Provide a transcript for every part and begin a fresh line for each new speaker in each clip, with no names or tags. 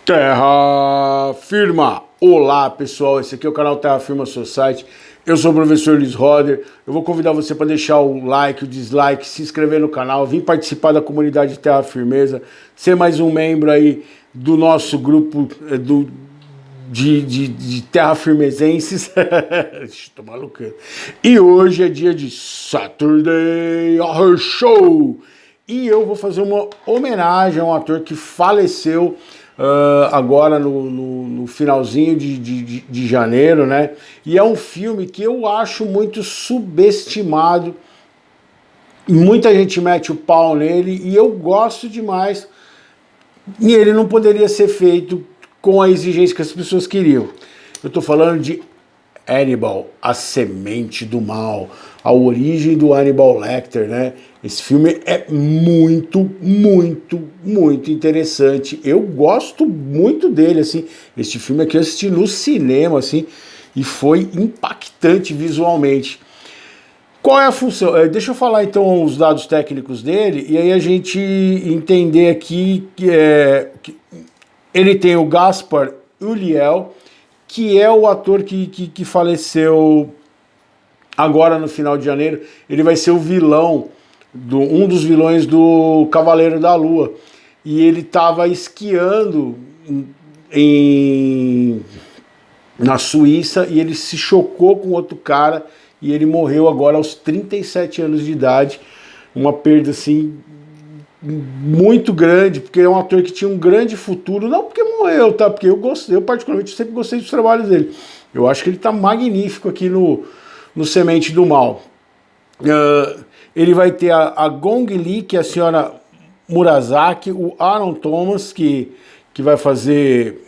Terra Firma! Olá pessoal, esse aqui é o canal Terra Firma Society. Eu sou o professor Luiz Roder. Eu vou convidar você para deixar o like, o dislike, se inscrever no canal, vir participar da comunidade Terra Firmeza, ser mais um membro aí do nosso grupo de Terra Firmezenses. Tô malucando. E hoje é dia de Saturday Horror Show. E eu vou fazer uma homenagem a um ator que faleceu agora no finalzinho de janeiro, né? E é um filme que eu acho muito subestimado. Muita gente mete o pau nele e eu gosto demais. E ele não poderia ser feito com a exigência que as pessoas queriam. Eu tô falando de Hannibal, a semente do mal, a origem do Hannibal Lecter, né? Esse filme é muito interessante. Eu gosto muito dele, assim. Este filme aqui eu assisti no cinema, assim, e foi impactante visualmente. Qual é a função? Deixa eu falar então os dados técnicos dele e aí a gente entender aqui que ele tem o Gaspar Ulliel, que é o ator que faleceu agora no final de janeiro. Ele vai ser o vilão, um dos vilões do Cavaleiro da Lua. E ele estava esquiando na Suíça e ele se chocou com outro cara e ele morreu agora aos 37 anos de idade. Uma perda assim muito grande, porque é um ator que tinha um grande futuro, não porque morreu, tá? Porque eu particularmente sempre gostei dos trabalhos dele. Eu acho que ele tá magnífico aqui no Semente do Mal. Ele vai ter a Gong Li, que é a senhora Murasaki, o Aaron Thomas, que vai fazer...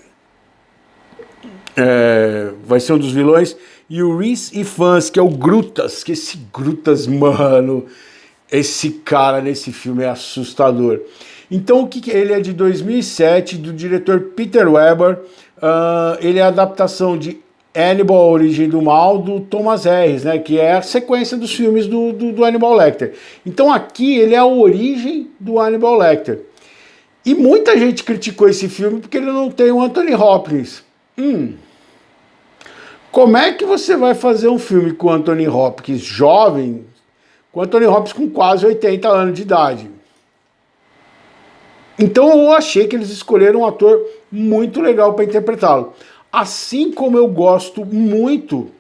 vai ser um dos vilões, e o Rhys Ifans, que é o Grutas, que esse Grutas, mano... Esse cara nesse filme é assustador. Então, o que ele é de 2007, do diretor Peter Weber. Ele é a adaptação de Hannibal, a Origem do Mal, do Thomas Harris, né, que é a sequência dos filmes do Hannibal Lecter. Então aqui ele é a origem do Hannibal Lecter. E muita gente criticou esse filme porque ele não tem o Anthony Hopkins. Como é que você vai fazer um filme com o Anthony Hopkins jovem, com o Anthony Hopkins com quase 80 anos de idade? Então eu achei que eles escolheram um ator muito legal para interpretá-lo. Assim como eu gosto muito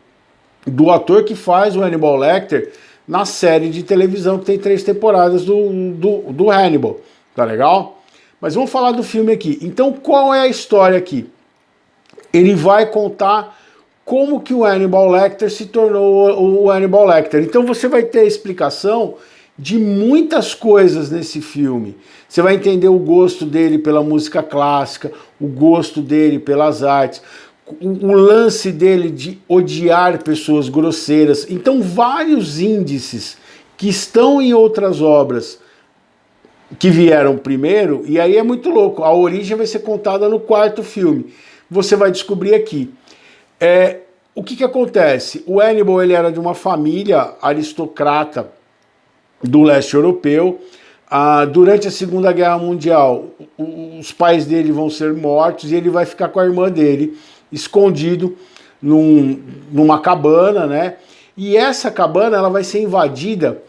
do ator que faz o Hannibal Lecter na série de televisão que tem 3 temporadas do Hannibal. Tá legal? Mas vamos falar do filme aqui. Então qual é a história aqui? Ele vai contar como que o Hannibal Lecter se tornou o Hannibal Lecter. Então você vai ter a explicação de muitas coisas nesse filme. Você vai entender o gosto dele pela música clássica, o gosto dele pelas artes, o lance dele de odiar pessoas grosseiras. Então vários índices que estão em outras obras que vieram primeiro, e aí é muito louco. A origem vai ser contada no 4º filme. Você vai descobrir aqui. O que acontece? O Hannibal ele era de uma família aristocrata do leste europeu. Durante a Segunda Guerra Mundial, os pais dele vão ser mortos e ele vai ficar com a irmã dele, escondido numa cabana, né? E essa cabana ela vai ser invadida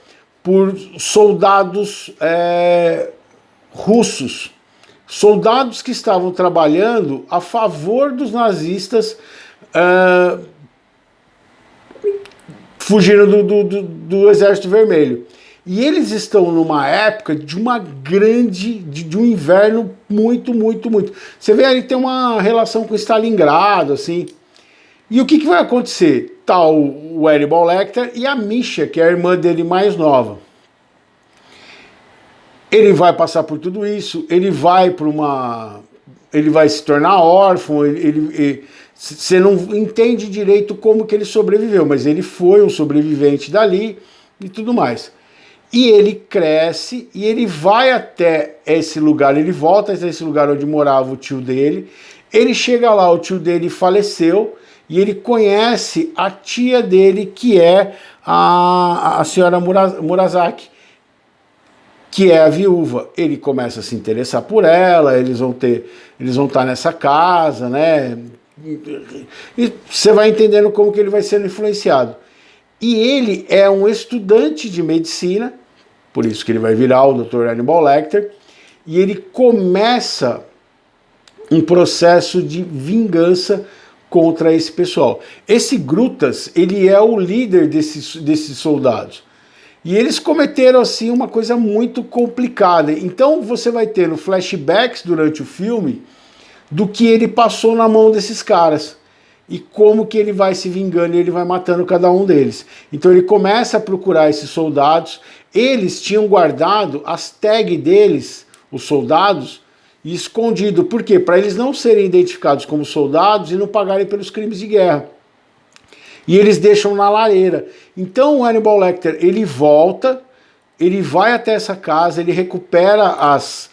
por soldados russos, soldados que estavam trabalhando a favor dos nazistas, fugiram do Exército Vermelho. E eles estão numa época de de um inverno muito. Você vê ali tem uma relação com Stalingrado, assim. E o que vai acontecer? Tá o Hannibal Lecter e a Misha, que é a irmã dele mais nova. Ele vai passar por tudo isso, ele vai se tornar órfão, você não entende direito como que ele sobreviveu, mas ele foi um sobrevivente dali e tudo mais. E ele cresce e ele vai até esse lugar, ele volta até esse lugar onde morava o tio dele. Ele chega lá, o tio dele faleceu e ele conhece a tia dele, que é a senhora Murasaki, que é a viúva. Ele começa a se interessar por ela, eles vão estar nessa casa, né? E você vai entendendo como que ele vai sendo influenciado. E ele é um estudante de medicina, por isso que ele vai virar o Dr. Hannibal Lecter, e ele começa um processo de vingança contra esse pessoal. Esse Grutas, ele é o líder desses soldados. E eles cometeram, assim, uma coisa muito complicada. Então você vai ter no flashbacks durante o filme do que ele passou na mão desses caras. E como que ele vai se vingando e ele vai matando cada um deles. Então ele começa a procurar esses soldados. Eles tinham guardado as tags deles, os soldados, escondido. Por quê? Para eles não serem identificados como soldados e não pagarem pelos crimes de guerra. E eles deixam na lareira. Então o Hannibal Lecter, ele volta, ele vai até essa casa, ele recupera as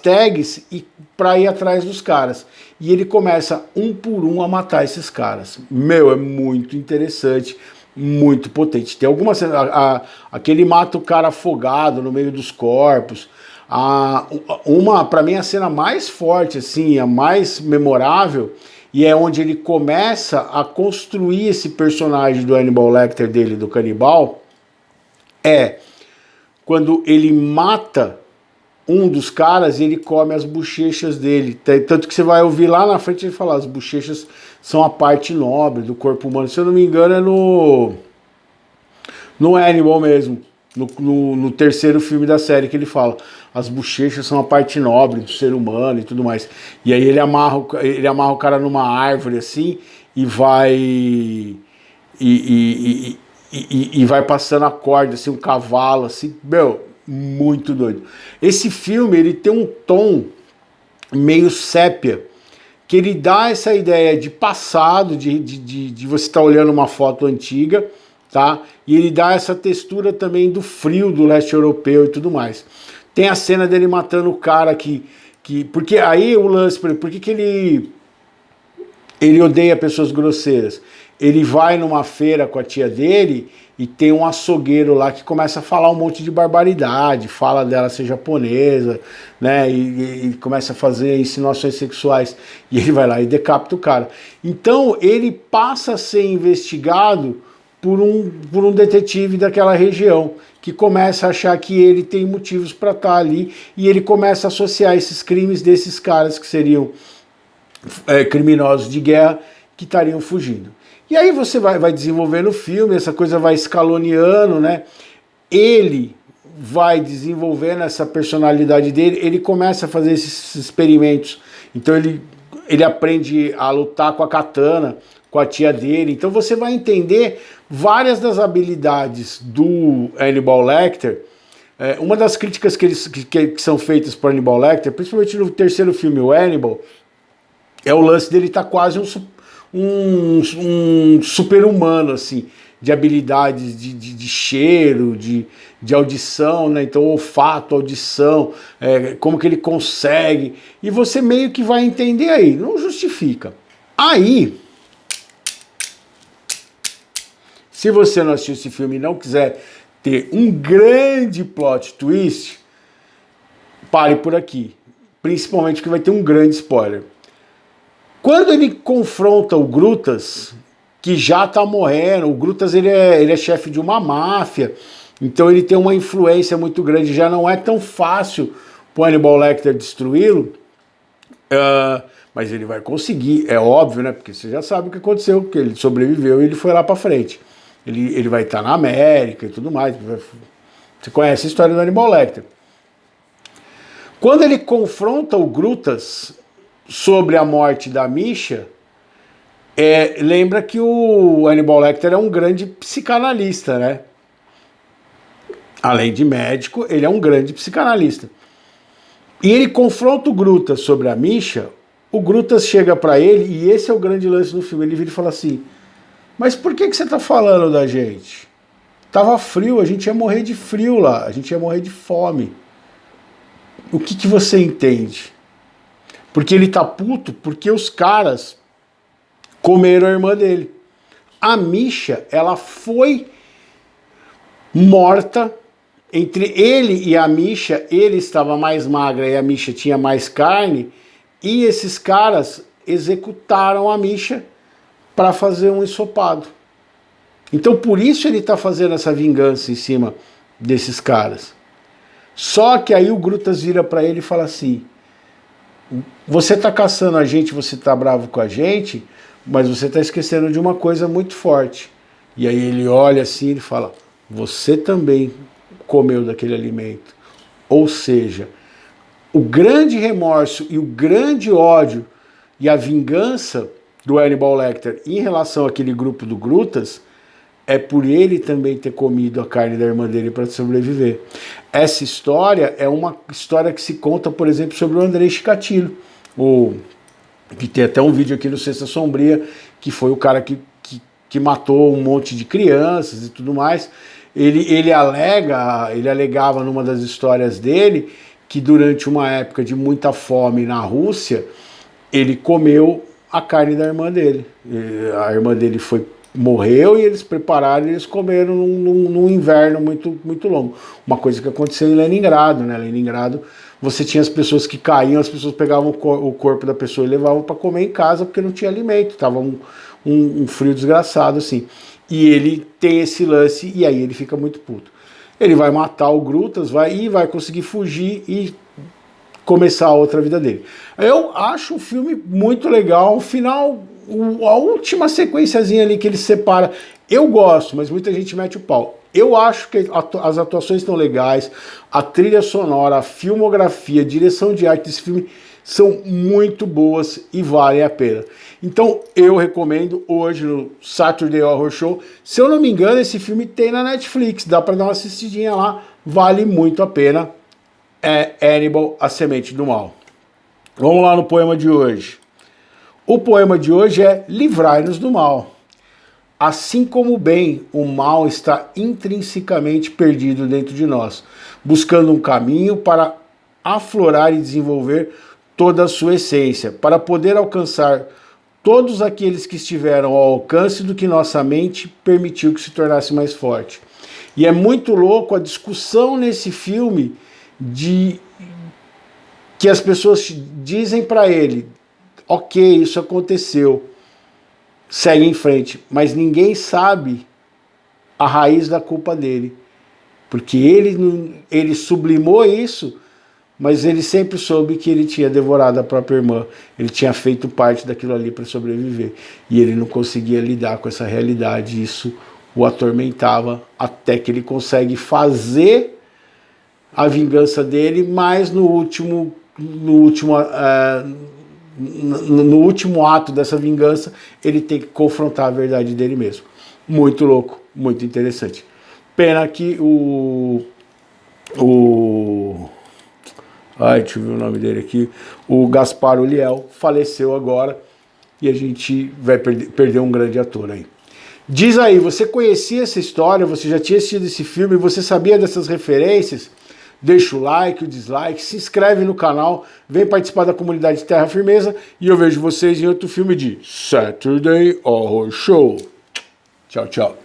tags para ir atrás dos caras. E ele começa um por um a matar esses caras. Meu, é muito interessante, muito potente. Tem algumas cenas, aquele mata o cara afogado no meio dos corpos. Para mim, a cena mais forte, assim, a mais memorável, e é onde ele começa a construir esse personagem do Hannibal Lecter dele, do canibal, é quando ele mata um dos caras e ele come as bochechas dele. Tanto que você vai ouvir lá na frente ele falar, as bochechas são a parte nobre do corpo humano. Se eu não me engano é no Hannibal mesmo, no terceiro filme da série que ele fala. As bochechas são a parte nobre do ser humano e tudo mais. E aí ele amarra o cara numa árvore assim e vai e vai passando a corda, assim, um cavalo, assim, meu, muito doido. Esse filme, ele tem um tom meio sépia, que ele dá essa ideia de passado, de você estar olhando uma foto antiga, tá? E ele dá essa textura também do frio do leste europeu e tudo mais. Tem a cena dele matando o cara porque aí o lance, por que ele odeia pessoas grosseiras? Ele vai numa feira com a tia dele e tem um açougueiro lá que começa a falar um monte de barbaridade, fala dela ser japonesa, né, e começa a fazer insinuações sexuais, e ele vai lá e decapita o cara. Então ele passa a ser investigado por um detetive daquela região, que começa a achar que ele tem motivos para estar ali, e ele começa a associar esses crimes desses caras que seriam criminosos de guerra, que estariam fugindo. E aí você vai desenvolvendo o filme, essa coisa vai escaloneando, né? Ele vai desenvolvendo essa personalidade dele, ele começa a fazer esses experimentos. Então ele aprende a lutar com a katana, com a tia dele. Então você vai entender várias das habilidades do Hannibal Lecter. Uma das críticas que são feitas para Hannibal Lecter, principalmente no terceiro filme, o Hannibal, é o lance dele estar quase um super-humano, assim, de habilidades de cheiro, de audição, né? Então olfato, audição, como que ele consegue, e você meio que vai entender aí, não justifica. Aí, se você não assistiu esse filme e não quiser ter um grande plot twist, pare por aqui, principalmente porque vai ter um grande spoiler. Quando ele confronta o Grutas, que já tá morrendo, o Grutas ele é chefe de uma máfia, então ele tem uma influência muito grande, já não é tão fácil pro Hannibal Lecter destruí-lo, mas ele vai conseguir, é óbvio, né? Porque você já sabe o que aconteceu, porque ele sobreviveu e ele foi lá pra frente. Ele vai estar na América e tudo mais. Você conhece a história do Hannibal Lecter. Quando ele confronta o Grutas sobre a morte da Misha, lembra que o Hannibal Lecter é um grande psicanalista, né? Além de médico, ele é um grande psicanalista. E ele confronta o Grutas sobre a Misha, o Grutas chega para ele, e esse é o grande lance do filme, ele vira e fala assim, mas por que você tá falando da gente? Tava frio, a gente ia morrer de frio lá, a gente ia morrer de fome. O que você entende? Porque ele tá puto porque os caras comeram a irmã dele. A Misha, ela foi morta Entre ele e a Misha, ele estava mais magra e a Misha tinha mais carne, e esses caras executaram a Misha para fazer um ensopado. Então por isso ele está fazendo essa vingança em cima desses caras. Só que aí o Grutas vira para ele e fala assim: você está caçando a gente, você está bravo com a gente, mas você está esquecendo de uma coisa muito forte. E aí ele olha assim e fala: você também comeu daquele alimento. Ou seja, o grande remorso e o grande ódio e a vingança do Hannibal Lecter em relação àquele grupo do Grutas é por ele também ter comido a carne da irmã dele para sobreviver. Essa história é uma história que se conta, por exemplo, sobre o Andrei Chikatilo, que tem até um vídeo aqui no Sexta Sombria, que foi o cara que matou um monte de crianças e tudo mais. Ele alegava numa das histórias dele que durante uma época de muita fome na Rússia, ele comeu a carne da irmã dele. A irmã dele morreu e eles prepararam e eles comeram num inverno muito longo. Uma coisa que aconteceu em Leningrado, né? Leningrado, você tinha as pessoas que caíam, as pessoas pegavam o corpo da pessoa e levavam para comer em casa porque não tinha alimento, tava um frio desgraçado assim. E ele tem esse lance e aí ele fica muito puto. Ele vai matar o Grutas, vai conseguir fugir e começar a outra vida dele. Eu acho o filme muito legal, o final, a última sequenciazinha ali que ele separa, eu gosto, mas muita gente mete o pau. Eu acho que as atuações estão legais, a trilha sonora, a filmografia, a direção de arte desse filme são muito boas e valem a pena. Então eu recomendo hoje no Saturday Horror Show. Se eu não me engano, esse filme tem na Netflix, dá para dar uma assistidinha lá, vale muito a pena. É Hannibal, a Semente do Mal. Vamos lá no poema de hoje. O poema de hoje é Livrai-nos do mal. Assim como o bem, o mal está intrinsecamente perdido dentro de nós, buscando um caminho para aflorar e desenvolver toda a sua essência, para poder alcançar todos aqueles que estiveram ao alcance do que nossa mente permitiu que se tornasse mais forte. E é muito louco a discussão nesse filme de que as pessoas dizem para ele: ok, isso aconteceu, segue em frente, mas ninguém sabe a raiz da culpa dele, porque ele sublimou isso, mas ele sempre soube que ele tinha devorado a própria irmã, ele tinha feito parte daquilo ali para sobreviver, e ele não conseguia lidar com essa realidade, isso o atormentava, até que ele consegue fazer a vingança dele, mas no último ato dessa vingança, ele tem que confrontar a verdade dele mesmo. Muito louco, muito interessante. Pena que deixa eu ver o nome dele aqui, o Gaspar Ulliel faleceu agora e a gente vai perder um grande ator aí. Diz aí, você conhecia essa história, você já tinha assistido esse filme, você sabia dessas referências? Deixa o like, o dislike, se inscreve no canal, vem participar da comunidade Terra Firmeza e eu vejo vocês em outro filme de Saturday Horror Show. Tchau, tchau.